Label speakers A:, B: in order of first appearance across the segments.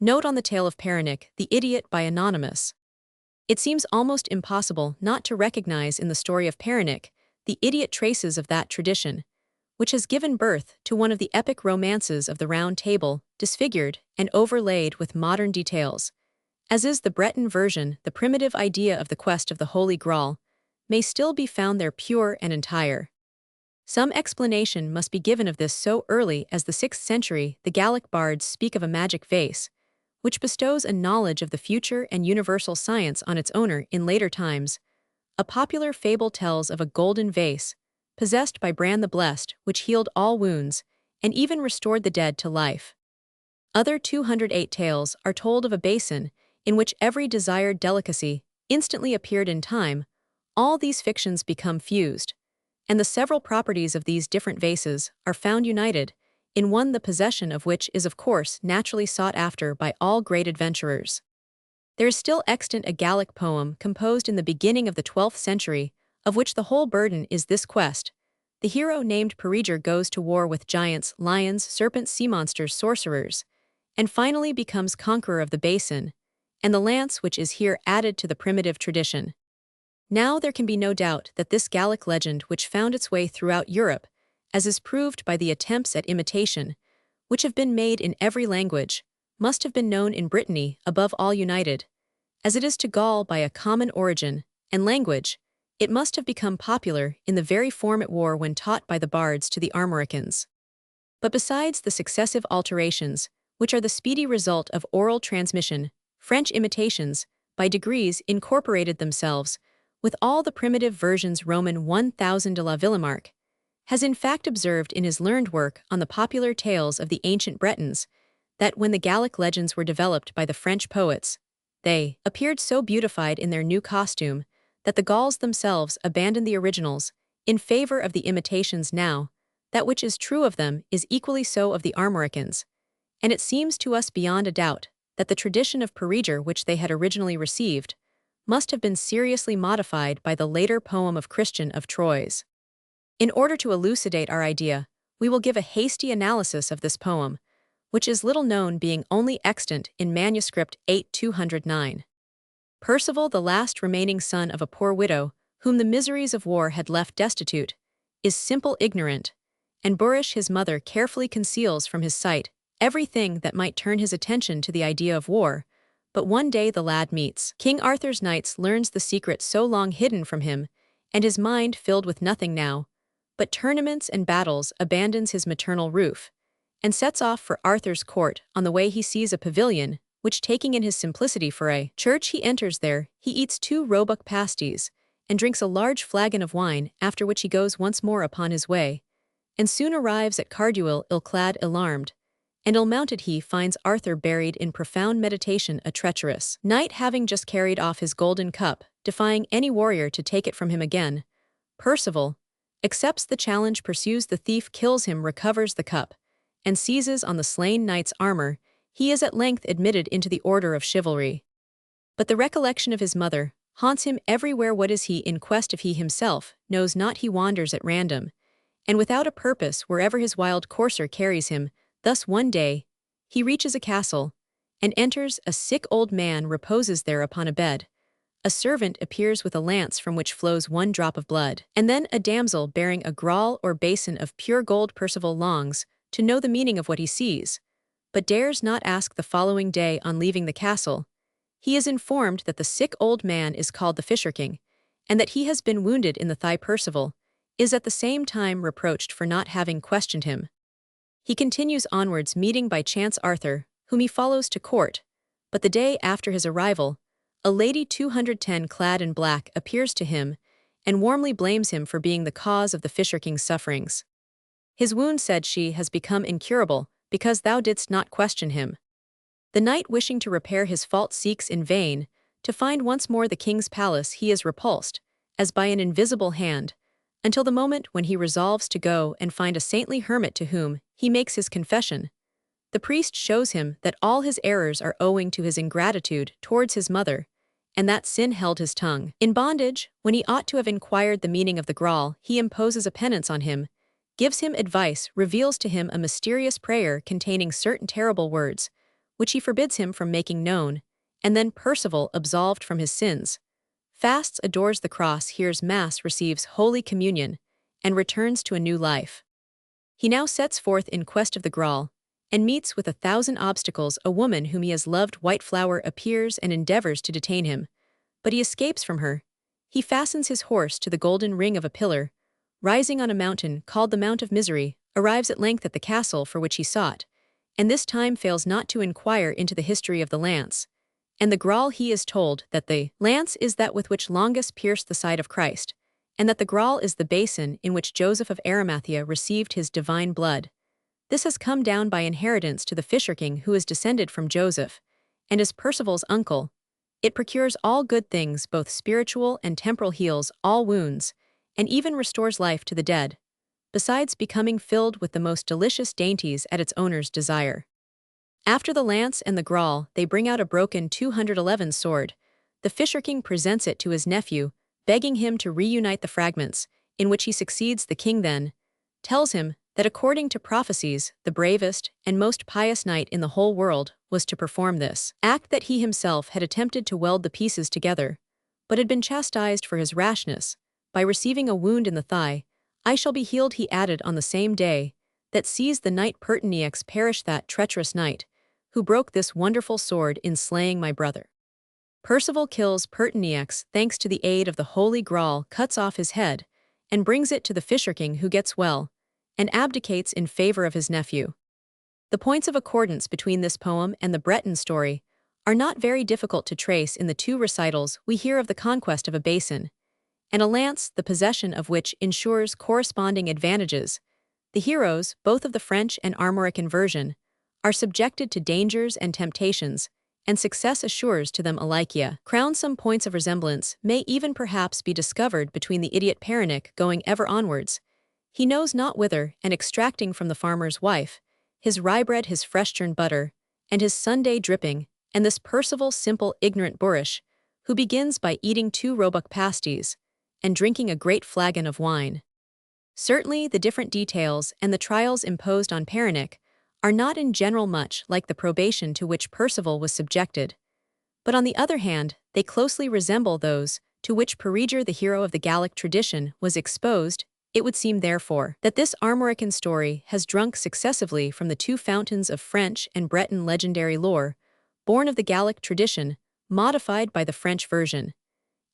A: Note on the tale of Peronnik, the idiot by Anonymous. It seems almost impossible not to recognize in the story of Peronnik the idiot traces of that tradition, which has given birth to one of the epic romances of the Round Table, disfigured and overlaid with modern details. As is the Breton version, the primitive idea of the quest of the Holy Grail may still be found there pure and entire. Some explanation must be given of this so early as the 6th century. The Gallic bards speak of a magic vase, which bestows a knowledge of the future and universal science on its owner. In later times, a popular fable tells of a golden vase, possessed by Bran the Blessed, which healed all wounds, and even restored the dead to life. Other 208 tales are told of a basin, in which every desired delicacy instantly appeared in time. All these fictions become fused, and the several properties of these different vases are found united, in one the possession of which is of course naturally sought after by all great adventurers. There is still extant a Gallic poem composed in the beginning of the 12th century, of which the whole burden is this quest. The hero named Peredur goes to war with giants, lions, serpents, sea monsters, sorcerers, and finally becomes conqueror of the basin, and the lance which is here added to the primitive tradition. Now there can be no doubt that this Gallic legend, which found its way throughout Europe, as is proved by the attempts at imitation, which have been made in every language, must have been known in Brittany, above all united, as it is to Gaul by a common origin and language. It must have become popular in the very form it wore when taught by the bards to the Armoricans. But besides the successive alterations, which are the speedy result of oral transmission, French imitations, by degrees incorporated themselves with all the primitive versions. Roman 1000 de la Villemarque has in fact observed in his learned work on the popular tales of the ancient Bretons that when the Gallic legends were developed by the French poets, they appeared so beautified in their new costume that the Gauls themselves abandoned the originals in favor of the imitations. Now, that which is true of them is equally so of the Armoricans, and it seems to us beyond a doubt that the tradition of Peredur which they had originally received must have been seriously modified by the later poem of Christian of Troyes. In order to elucidate our idea, we will give a hasty analysis of this poem, which is little known, being only extant in manuscript 8209. Percival, the last remaining son of a poor widow, whom the miseries of war had left destitute, is simple ignorant, and Boorish his mother carefully conceals from his sight everything that might turn his attention to the idea of war. But one day the lad meets King Arthur's knights, learns the secret so long hidden from him, and his mind filled with nothing now but tournaments and battles, abandons his maternal roof, and sets off for Arthur's court. On the way he sees a pavilion, which taking in his simplicity for a church, he enters there. He eats 2 roebuck pasties, and drinks a large flagon of wine, after which he goes once more upon his way, and soon arrives at Carduel, ill-clad, alarmed, and ill-mounted. He finds Arthur buried in profound meditation, a treacherous knight having just carried off his golden cup, defying any warrior to take it from him again. Percival accepts the challenge, pursues the thief, kills him, recovers the cup, and seizes on the slain knight's armor. He is at length admitted into the order of chivalry. But the recollection of his mother haunts him everywhere. What is he in quest of? He himself knows not. He wanders at random, and without a purpose, wherever his wild courser carries him. Thus one day he reaches a castle, and enters. A sick old man reposes there upon a bed. A servant appears with a lance from which flows 1 drop of blood, and then a damsel bearing a grawl or basin of pure gold. Percival longs to know the meaning of what he sees, but dares not ask. The following day, on leaving the castle, he is informed that the sick old man is called the Fisher King, and that he has been wounded in the thigh. Percival is at the same time reproached for not having questioned him. He continues onwards, meeting by chance Arthur, whom he follows to court, but the day after his arrival, a lady 210 clad in black appears to him, and warmly blames him for being the cause of the Fisher King's sufferings. His wound, said she, has become incurable, because thou didst not question him. The knight, wishing to repair his fault, seeks in vain to find once more the king's palace. He is repulsed, as by an invisible hand, until the moment when he resolves to go and find a saintly hermit to whom he makes his confession. The priest shows him that all his errors are owing to his ingratitude towards his mother, and that sin held his tongue in bondage when he ought to have inquired the meaning of the Graal. He imposes a penance on him, gives him advice, reveals to him a mysterious prayer containing certain terrible words, which he forbids him from making known, and then Percival, absolved from his sins, fasts, adores the cross, hears Mass, receives Holy Communion, and returns to a new life. He now sets forth in quest of the Graal, and meets with 1,000 obstacles. A woman whom he has loved, White Flower, appears and endeavors to detain him, but he escapes from her. He fastens his horse to the golden ring of a pillar, rising on a mountain called the Mount of Misery, arrives at length at the castle for which he sought, and this time fails not to inquire into the history of the lance. And the Graal, he is told that the lance is that with which Longus pierced the side of Christ, and that the Graal is the basin in which Joseph of Arimathea received his divine blood. This has come down by inheritance to the fisher king who is descended from Joseph, and is Percival's uncle. It procures all good things, both spiritual and temporal, heals all wounds, and even restores life to the dead, besides becoming filled with the most delicious dainties at its owner's desire. After the lance and the Graal, they bring out a broken 211 sword. The fisher king presents it to his nephew, begging him to reunite the fragments, in which he succeeds. The king then tells him that according to prophecies, the bravest and most pious knight in the whole world was to perform this act, that he himself had attempted to weld the pieces together, but had been chastised for his rashness by receiving a wound in the thigh. I shall be healed, he added, on the same day that sees the knight Peronnik perish, that treacherous knight who broke this wonderful sword in slaying my brother. Percival kills Peronnik thanks to the aid of the Holy Graal, cuts off his head, and brings it to the fisher king, who gets well, and abdicates in favor of his nephew. The points of accordance between this poem and the Breton story are not very difficult to trace. In the two recitals we hear of the conquest of a basin, and a lance, the possession of which ensures corresponding advantages. The heroes, both of the French and Armorican version, are subjected to dangers and temptations, and success assures to them alike. Some points of resemblance may even perhaps be discovered between the idiot Peronnik going ever onwards, he knows not whither, and extracting from the farmer's wife his rye bread, his fresh churned butter, and his Sunday dripping, and this Percival, simple, ignorant boorish, who begins by eating 2 roebuck pasties, and drinking a great flagon of wine. Certainly the different details and the trials imposed on Peronnik are not in general much like the probation to which Percival was subjected, but on the other hand they closely resemble those to which Peredur, the hero of the Gallic tradition, was exposed. It would seem, therefore, that this Armorican story has drunk successively from the 2 fountains of French and Breton legendary lore, born of the Gallic tradition, modified by the French version,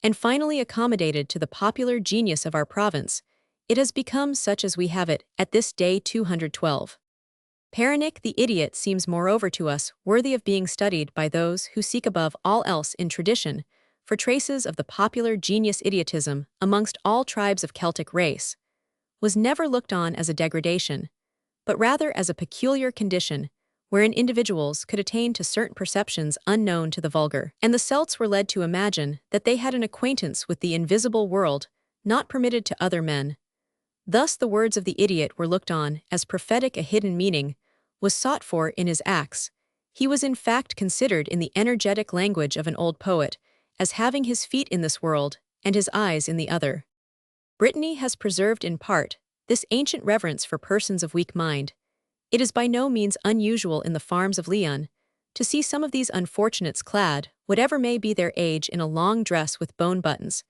A: and finally accommodated to the popular genius of our province. It has become such as we have it at this day. 212. Peronnik the idiot seems moreover to us worthy of being studied by those who seek above all else in tradition for traces of the popular genius. Idiotism, amongst all tribes of Celtic race, was never looked on as a degradation, but rather as a peculiar condition wherein individuals could attain to certain perceptions unknown to the vulgar, and the Celts were led to imagine that they had an acquaintance with the invisible world not permitted to other men. Thus the words of the idiot were looked on as prophetic. A hidden meaning was sought for in his acts. He was in fact considered, in the energetic language of an old poet, as having his feet in this world and his eyes in the other. Brittany has preserved in part this ancient reverence for persons of weak mind. It is by no means unusual in the farms of Leon to see some of these unfortunates clad, whatever may be their age, in a long dress with bone buttons,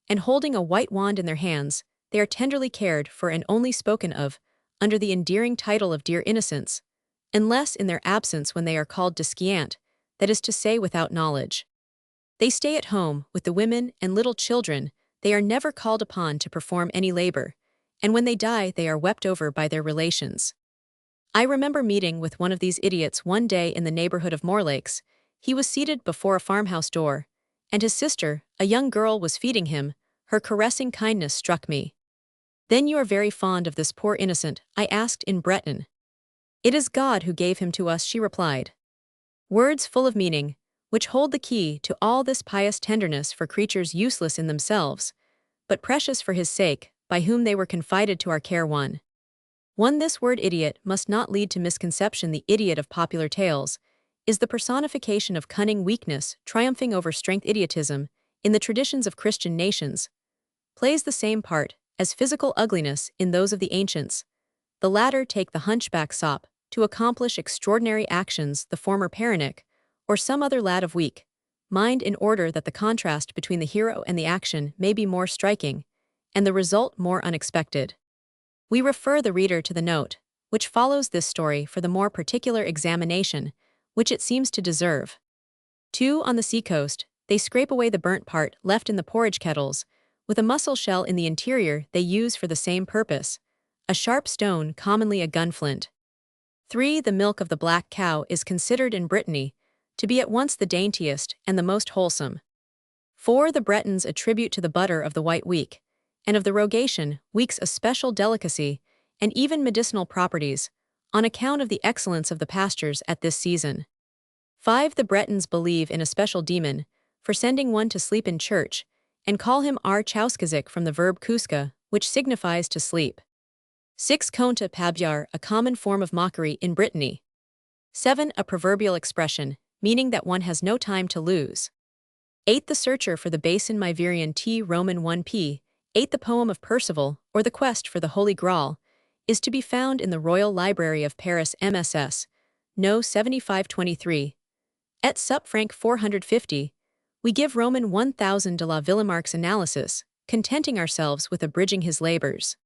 A: and holding a white wand in their hands. They are tenderly cared for and only spoken of under the endearing title of dear innocents, unless in their absence, when they are called disciant, that is to say, without knowledge. They stay at home with the women and little children. They are never called upon to perform any labor, and when they die they are wept over by their relations. I remember meeting with one of these idiots one day in the neighborhood of Moorlakes. He was seated before a farmhouse door, and his sister, a young girl, was feeding him. Her caressing kindness struck me. "Then you are very fond of this poor innocent?" I asked in Breton. "It is God who gave him to us," she replied. Words full of meaning, which hold the key to all this pious tenderness for creatures useless in themselves, but precious for his sake, by whom they were confided to our care. 1. This word idiot must not lead to misconception. The idiot of popular tales is the personification of cunning weakness triumphing over strength. Idiotism, in the traditions of Christian nations, plays the same part as physical ugliness in those of the ancients. The latter take the hunchback sop, to accomplish extraordinary actions the former Peronnik, or some other lad of weak mind in order that the contrast between the hero and the action may be more striking, and the result more unexpected. We refer the reader to the note, which follows this story for the more particular examination, which it seems to deserve. 2. On the seacoast, they scrape away the burnt part left in the porridge kettles, with a mussel shell in the interior they use for the same purpose, a sharp stone, commonly a gunflint. 3. The milk of the black cow is considered in Brittany to be at once the daintiest and the most wholesome. 4. The Bretons attribute to the butter of the white week, and of the rogation, weeks a special delicacy, and even medicinal properties, on account of the excellence of the pastures at this season. 5. The Bretons believe in a special demon, for sending one to sleep in church, and call him chauskazik from the verb kuska, which signifies to sleep. 6. Konta pabyar, a common form of mockery in Brittany. 7. A proverbial expression, meaning that one has no time to lose. 8. The searcher for the basin Myverian T Roman 1p. 8. The poem of Percival, or the quest for the Holy Graal, is to be found in the Royal Library of Paris MSS, No. 7523. Et sup Franc 450, we give Roman 1000 de la Villemarque's analysis, contenting ourselves with abridging his labors.